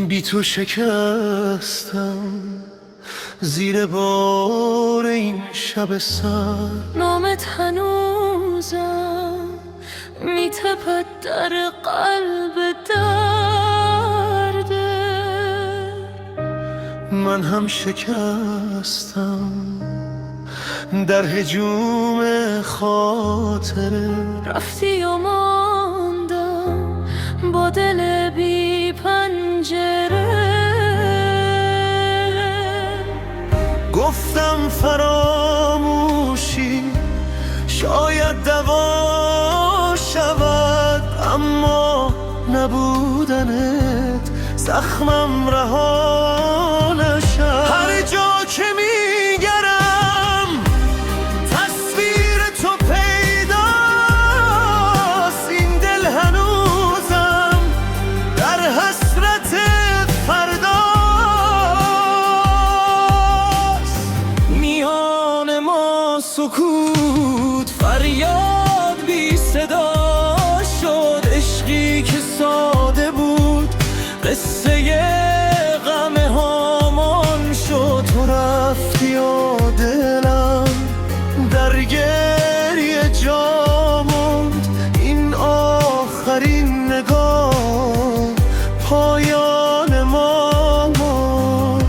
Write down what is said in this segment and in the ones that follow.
بی تو شکستم زیر بار این شب سر. نامت هنوزم میتپد در قلب درده. من هم شکستم در هجوم خاطره. رفتی و ماندم با دل بی پنجره. گفتم فراموشی شاید دوا شود، اما نبودنت زخمم رها نشد. هر جا که میگرم تصویر تو پیداست، این دل هنوزم در حسرت فرداست. میان ما سکوت فریاد بی صدا شد، عشقی که ساده بود قصه غم هامان شد. تو رفتی و دلم در گریه جا موند، این آخرین نگاه پایان ما موند.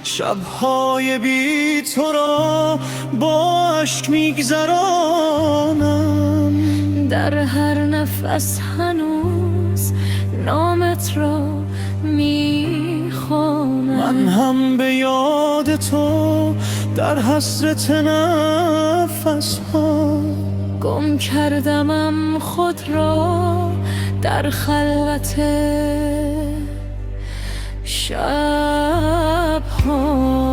شب‌های بی تو را با اشک میگذرانم، در هر نفس هنوز نامت را میخوانم. من هم به یاد تو در حسرت نفس ها گم کردمم خود را در خلوت شب ها.